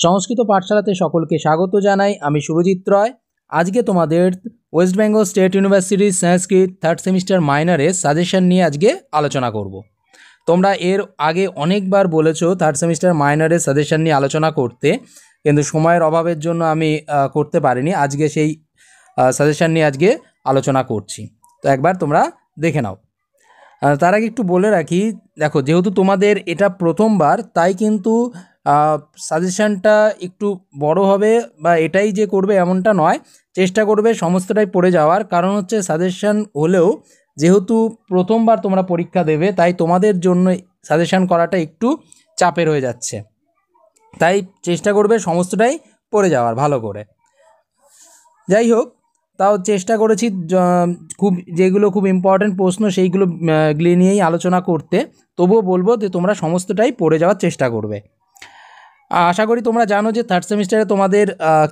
সংস্কৃত পাঠশালাতে সকলকে স্বাগত জানাই। আমি সুরজিৎ রয়। আজকে তোমাদের ওয়েস্ট বেঙ্গল স্টেট ইউনিভার্সিটির সংস্কৃত থার্ড সেমিস্টার মাইনরের সাজেশন নিয়ে আজকে আলোচনা করব। তোমরা এর আগে অনেকবার বলেছো থার্ড সেমিস্টার মাইনরের সাজেশন নিয়ে আলোচনা করতে, কিন্তু সময়ের অভাবের জন্য আমি করতে পারিনি। আজকে সেই সাজেশন নিয়ে আজকে আলোচনা করছি, তো একবার তোমরা দেখে নাও। তার আগে একটু বলে রাখি, দেখো যেহেতু তোমাদের এটা প্রথমবার, তাই কিন্তু সাজেশানটা একটু বড় হবে বা এটাই যে করবে এমনটা নয়, চেষ্টা করবে সমস্তটাই পড়ে যাওয়ার। কারণ হচ্ছে সাজেশান হলেও যেহেতু প্রথমবার তোমরা পরীক্ষা দেবে, তাই তোমাদের জন্য সাজেশান করাটা একটু চাপের হয়ে যাচ্ছে, তাই চেষ্টা করবে সমস্তটাই পড়ে যাওয়ার ভালো করে। যাই হোক, তাও চেষ্টা করেছি যেগুলো খুব ইম্পর্ট্যান্ট প্রশ্ন সেইগুলো নিয়েই আলোচনা করতে। তবুও বলবো যে তোমরা সমস্তটাই পড়ে যাওয়ার চেষ্টা করবে। আশা করি তোমরা জানো যে থার্ড সেমিস্টারে তোমাদের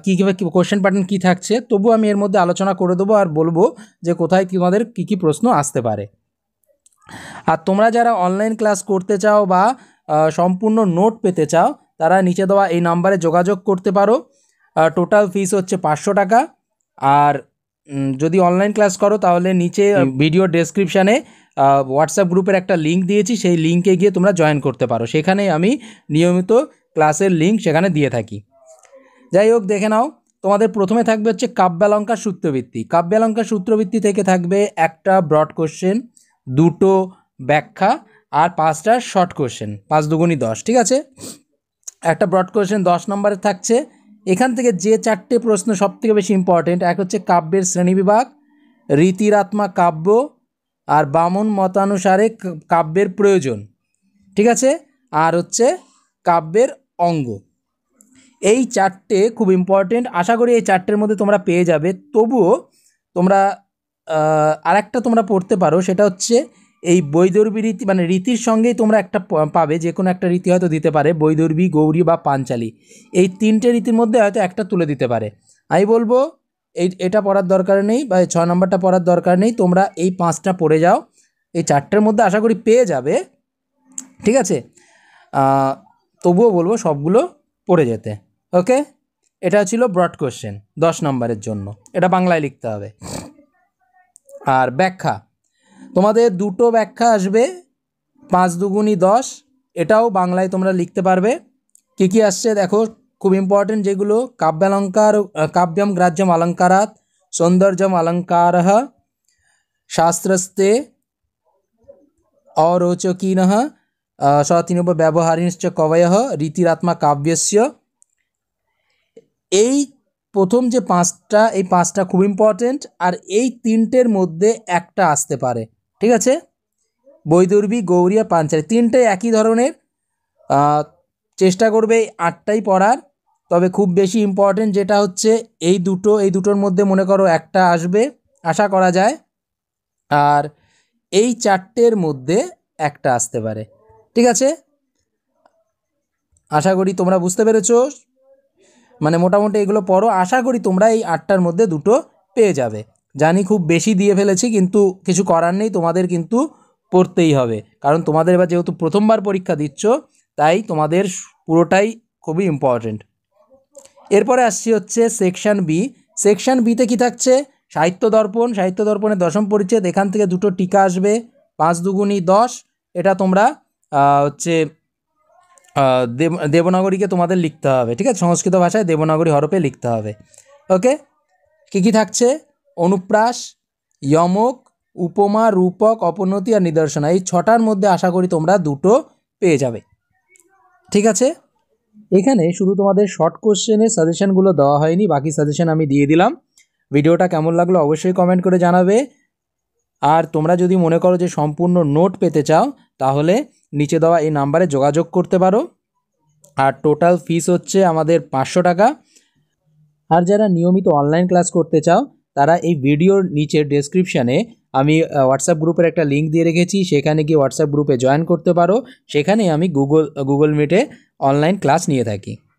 কী কোশ্চেন প্যাটার্ন কী থাকছে, তবু আমি এর মধ্যে আলোচনা করে দেবো আর বলবো যে কোথায় তোমাদের কী প্রশ্ন আসতে পারে। আর তোমরা যারা অনলাইন ক্লাস করতে চাও বা সম্পূর্ণ নোট পেতে চাও, তারা নিচে দেওয়া এই নাম্বারে যোগাযোগ করতে পারো। টোটাল ফিস হচ্ছে 500 টাকা। আর যদি অনলাইন ক্লাস করো তাহলে নিচে ভিডিও ডেসক্রিপশানে হোয়াটসঅ্যাপ গ্রুপের একটা লিঙ্ক দিয়েছি, সেই লিঙ্কে গিয়ে তোমরা জয়েন করতে পারো। সেখানে আমি নিয়মিত ক্লাসের লিঙ্ক সেখানে দিয়ে থাকি। যাই হোক, দেখে নাও। তোমাদের প্রথমে থাকবে হচ্ছে কাব্যালঙ্কার সূত্রভিত্তি। কাব্যালঙ্কার সূত্রভিত্তি থেকে থাকবে একটা ব্রড কোশ্চেন, দুটো ব্যাখ্যা আর 5টা শর্ট কোশ্চেন, 5 দুগুণী 10। ঠিক আছে, একটা ব্রড কোশ্চেন 10 নম্বরের থাকছে। এখান থেকে যে 4টে প্রশ্ন সবথেকে বেশি ইম্পর্টেন্ট, এক হচ্ছে কাব্যের শ্রেণীবিভাগ, রীতিরাত্মা কাব্য আর বামন মতানুসারে কাব্যের প্রয়োজন। ঠিক আছে, আর হচ্ছে কাব্যের অঙ্গ। এই 4টে খুব ইম্পর্টেন্ট। আশা করি এই 4টের মধ্যে তোমরা পেয়ে যাবে। তবুও তোমরা আরেকটা তোমরা পড়তে পারো, সেটা হচ্ছে এই বৈদর্ভী রীতি, মানে রীতির সঙ্গেই তোমরা একটা পাবে, যে কোনো একটা রীতি হয়তো দিতে পারে, বৈদর্ভী, গৌরী বা পাঞ্চালী। এই 3টে রীতির মধ্যে হয়তো একটা তুলে দিতে পারে। আমি বলবো এটা পড়ার দরকার নেই, বা 6 নম্বরটা পড়ার দরকার নেই। তোমরা এই 5টা পড়ে যাও, এই 4টের মধ্যে আশা করি পেয়ে যাবে। ঠিক আছে, তবুও বলবো সবগুলো পড়ে যেতে। ওকে, এটা ছিল ব্রড কোশ্চেন 10 নম্বরের জন্য, এটা বাংলায় লিখতে হবে। আর ব্যাখ্যা, তোমাদের দুটো ব্যাখ্যা আসবে, 5 দুগুণী 10, এটাও বাংলায় তোমরা লিখতে পারবে। কী কী আসছে দেখো, খুব ইম্পর্টেন্ট যেগুলো: কাব্যালঙ্কার, কাব্যম গ্রাহ্যম অলঙ্কারাৎ, সৌন্দর্যম অলঙ্কারঃ, শাস্ত্রস্তে অরোচকিনঃ, সতিনব ব্যবহারিণশ্চ কবয়ঃ, রীতিরাত্মা কাব্যস্য। এই প্রথম যে 5টা, এই 5টা খুব ইম্পর্টেন্ট। আর এই 3টের মধ্যে একটা আসতে পারে। ঠিক আছে, বৈদর্ভী, গৌরী আর পাঞ্চালী, 3টাই একই ধরনের। চেষ্টা করবে এই 8টাই পড়ার। তবে খুব বেশি ইম্পর্টেন্ট যেটা হচ্ছে এই দুটোর মধ্যে মনে করো একটা আসবে, আশা করা যায়। আর এই 4টের মধ্যে একটা আসতে পারে। ঠিক আছে, আশা করি তোমরা বুঝতে পেরেছো। মানে মোটামুটি এগুলো পড়ো, আশা করি তোমরা এই 8টার মধ্যে দুটো পেয়ে যাবে। জানি খুব বেশি দিয়ে ফেলেছি, কিন্তু কিছু করার নেই, তোমাদের কিন্তু পড়তেই হবে। কারণ তোমাদের এবার যেহেতু প্রথমবার পরীক্ষা দিচ্ছ, তাই তোমাদের পুরোটাই খুবই ইম্পর্টেন্ট। এরপরে আসছি হচ্ছে সেকশন বি। সেকশন বিতে কী থাকছে? সাহিত্য দর্পণ। সাহিত্য দর্পণের 10ম পরিচ্ছেদ, এখান থেকে দুটো টিকা আসবে, 5 দুগুণী 10। এটা তোমরা হচ্ছে দেবনাগরীকে তোমাদের লিখতে হবে। ঠিক আছে, সংস্কৃত ভাষায় দেবনাগরী হরফে লিখতে হবে। ওকে, কী কী থাকছে? অনুপ্রাস, যমক, উপমা, রূপক, অপনতি আর নিদর্শনা। এই 6টার মধ্যে আশা করি তোমরা দুটো পেয়ে যাবে। ঠিক আছে, এখানে শুধু তোমাদের শর্ট কোশ্চেনের সাজেশনগুলো দেওয়া হয়নি, বাকি সাজেশন আমি দিয়ে দিলাম। ভিডিওটা কেমন লাগলো অবশ্যই কমেন্ট করে জানাবে। আর তোমরা যদি মনে করো যে সম্পূর্ণ নোট পেতে চাও, তাহলে নিচে দেওয়া এই নাম্বারে যোগাযোগ করতে পারো। আর টোটাল ফিস হচ্ছে আমাদের 500 টাকা। আর যারা নিয়মিত অনলাইন ক্লাস করতে চাও, তারা এই ভিডিওর নিচে ডেসক্রিপশানে আমি হোয়াটসঅ্যাপ গ্রুপের একটা লিঙ্ক দিয়ে রেখেছি, সেখানে গিয়ে হোয়াটসঅ্যাপ গ্রুপে জয়েন করতে পারো। সেখানে আমি গুগল মিটে অনলাইন ক্লাস নিয়ে থাকি।